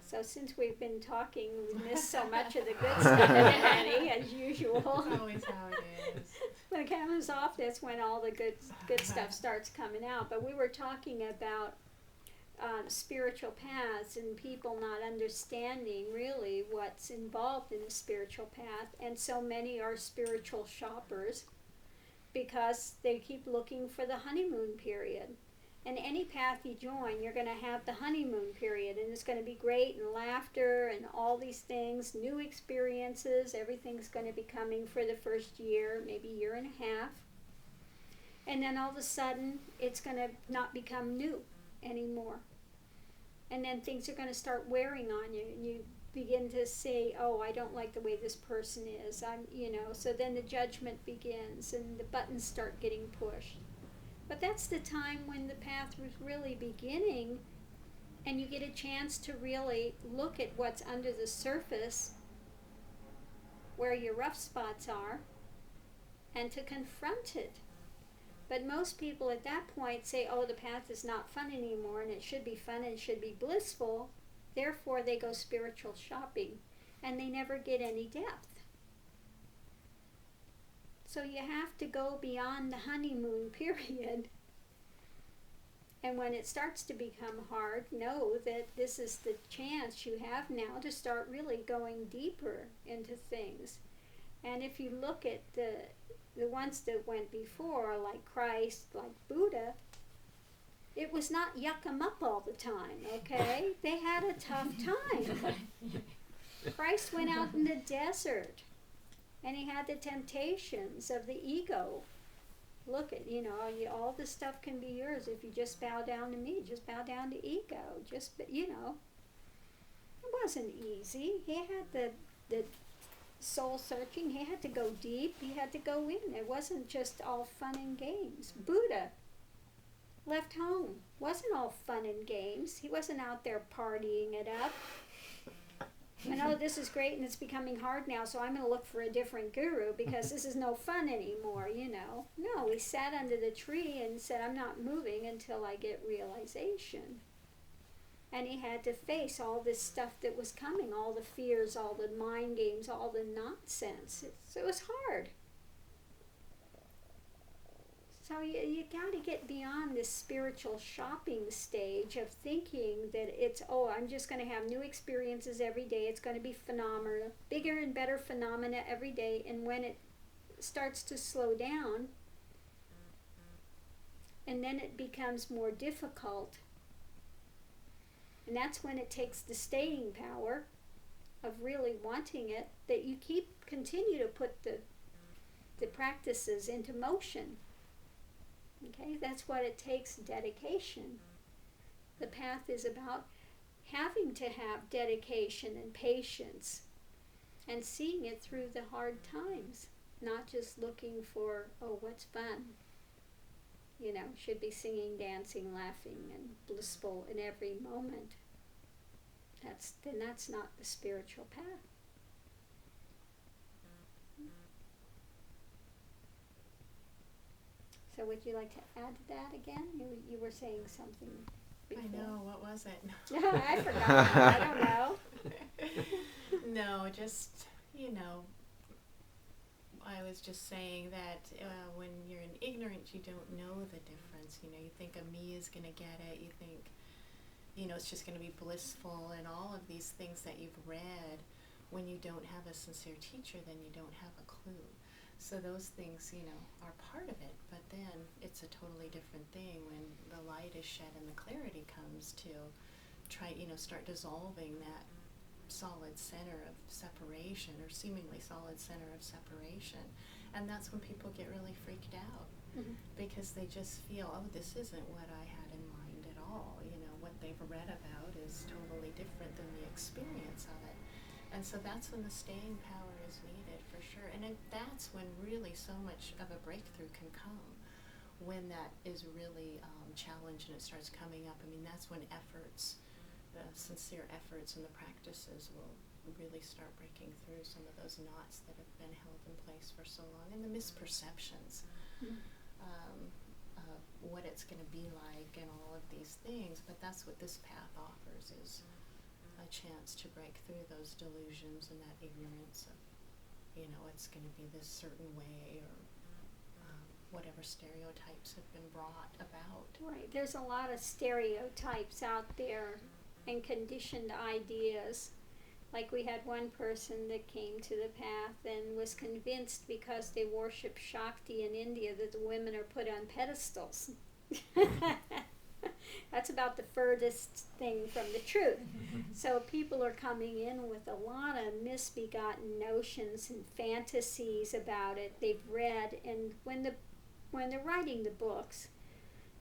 So since we've been talking, we've missed so much of the good stuff, Annie, as usual. That's always how it is. When the camera's off, that's when all the good stuff starts coming out. But we were talking about spiritual paths and people not understanding really what's involved in a spiritual path, and so many are spiritual shoppers because they keep looking for the honeymoon period. And any path you join, you're going to have the honeymoon period, and it's going to be great, and laughter and all these things, new experiences. Everything's going to be coming for the first year, maybe year and a half, and then all of a sudden it's going to not become new anymore. And then things are going to start wearing on you, and you begin to say, oh, I don't like the way this person is. So then the judgment begins and the buttons start getting pushed. But that's the time when the path was really beginning, and you get a chance to really look at what's under the surface, where your rough spots are, and to confront it. But most people at that point say, oh, the path is not fun anymore, and it should be fun and it should be blissful. Therefore, they go spiritual shopping, and they never get any depth. So you have to go beyond the honeymoon period. And when it starts to become hard, know that this is the chance you have now to start really going deeper into things. And if you look at the ones that went before, like Christ, like Buddha, it was not yuck 'em up all the time, okay? They had a tough time. Christ went out in the desert, and he had the temptations of the ego. Look at, all this stuff can be yours if you just bow down to me, just bow down to ego, it wasn't easy. He had the soul searching. He had to go deep. He had to go in. It wasn't just all fun and games. Buddha left home. Wasn't all fun and games. He wasn't out there partying it up. I know this is great and it's becoming hard now, so I'm going to look for a different guru because this is no fun anymore, No, he sat under the tree and said, I'm not moving until I get realization. And he had to face all this stuff that was coming, all the fears, all the mind games, all the nonsense. It was hard. So you got to get beyond this spiritual shopping stage of thinking that it's, I'm just going to have new experiences every day. It's going to be phenomenal, bigger and better phenomena every day. And when it starts to slow down, and then it becomes more difficult, and that's when it takes the staying power of really wanting it, that you continue to put the practices into motion. Okay, that's what it takes, dedication. The path is about having to have dedication and patience and seeing it through the hard times, not just looking for, what's fun. Should be singing, dancing, laughing, and blissful in every moment. That's not the spiritual path. So would you like to add to that again? You were saying something before. I know, what was it? I forgot. I don't know. No, just, I was just saying that when you're in ignorance, you don't know the difference. You think a me is going to get it. You think, it's just going to be blissful, and all of these things that you've read. When you don't have a sincere teacher, then you don't have a clue. So those things, are part of it, but then it's a totally different thing when the light is shed and the clarity comes to try, start dissolving that solid center of separation, or seemingly solid center of separation. And that's when people get really freaked out, because they just feel, this isn't what I had in mind at all. What they've read about is totally different than the experience of it. And so that's when the staying power is needed, for sure. And that's when really so much of a breakthrough can come, when that is really challenged and it starts coming up. That's when efforts, the sincere efforts and the practices will really start breaking through some of those knots that have been held in place for so long, and the misperceptions of what it's going to be like and all of these things. But that's what this path offers, is a a chance to break through those delusions and that ignorance of, it's going to be this certain way, or whatever stereotypes have been brought about. Right. There's a lot of stereotypes out there and conditioned ideas. Like we had one person that came to the path and was convinced because they worship Shakti in India that the women are put on pedestals. That's about the furthest thing from the truth. So people are coming in with a lot of misbegotten notions and fantasies about it. They've read, and when they're writing the books,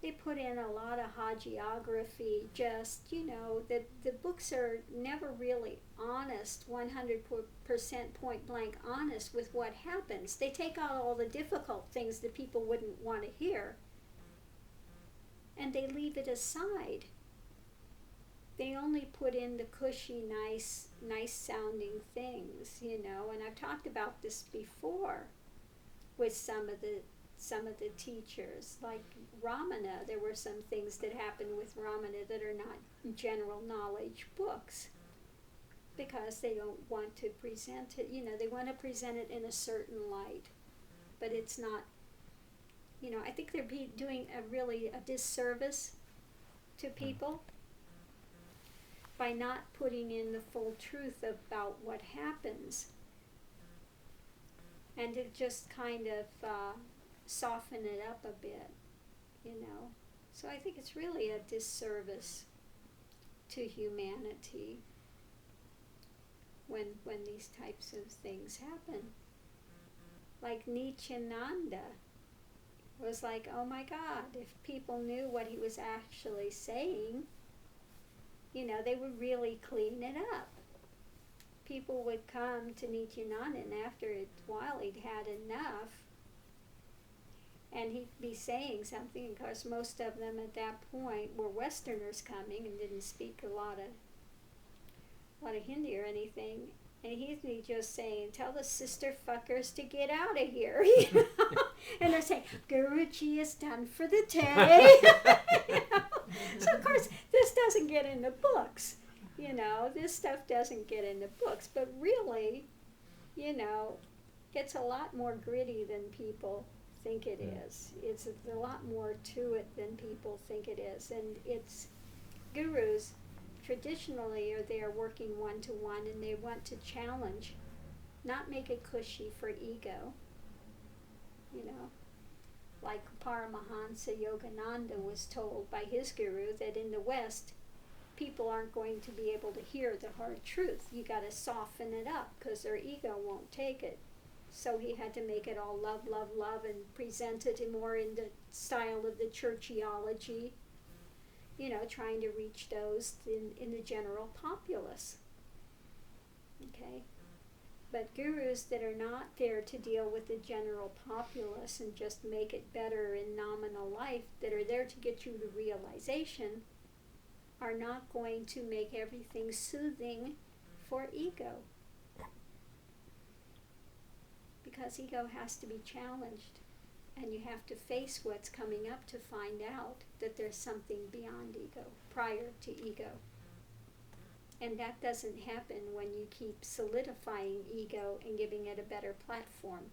they put in a lot of hagiography. Just, the books are never really honest, 100% point blank honest with what happens. They take out all the difficult things that people wouldn't want to hear, and they leave it aside. They only put in the cushy, nice sounding things, and I've talked about this before with some of the teachers. Like Ramana, there were some things that happened with Ramana that are not general knowledge books, because they don't want to present it, they want to present it in a certain light, but it's not. I think they're doing a disservice to people by not putting in the full truth about what happens, and to just kind of soften it up a bit, So I think it's really a disservice to humanity when these types of things happen. Like Nityananda was like, oh my God, if people knew what he was actually saying, they would really clean it up. People would come to Nityananda, and after a while he'd had enough, and he'd be saying something. Of course, most of them at that point were Westerners coming and didn't speak a lot of Hindi or anything. And he'd be just saying, tell the sister fuckers to get out of here. And they're saying, Guruji is done for the day. So, of course, this doesn't get in the books. This stuff doesn't get in the books. But really, it's a lot more gritty than people think it is. It's a lot more to it than people think it is. And it's gurus traditionally are there working one-to-one, and they want to challenge, not make it cushy for ego. Like Paramahansa Yogananda was told by his guru that in the West, people aren't going to be able to hear the hard truth. You got to soften it up because their ego won't take it. So he had to make it all love, love, love, and present it more in the style of the churchiology, trying to reach those in the general populace. Okay? But gurus that are not there to deal with the general populace and just make it better in nominal life, that are there to get you to realization, are not going to make everything soothing for ego. Because ego has to be challenged, and you have to face what's coming up to find out that there's something beyond ego, prior to ego. And that doesn't happen when you keep solidifying ego and giving it a better platform.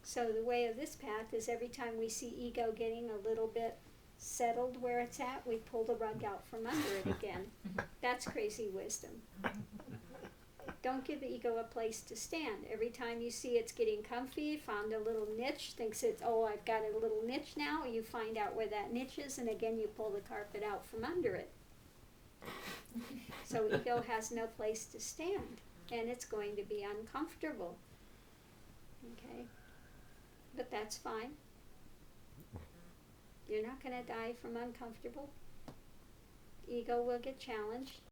So the way of this path is every time we see ego getting a little bit settled where it's at, we pull the rug out from under it again. That's crazy wisdom. Don't give the ego a place to stand. Every time you see it's getting comfy, found a little niche, thinks it's, I've got a little niche now, you find out where that niche is, and again you pull the carpet out from under it. So ego has no place to stand, and it's going to be uncomfortable. Okay? But that's fine. You're not going to die from uncomfortable. Ego will get challenged.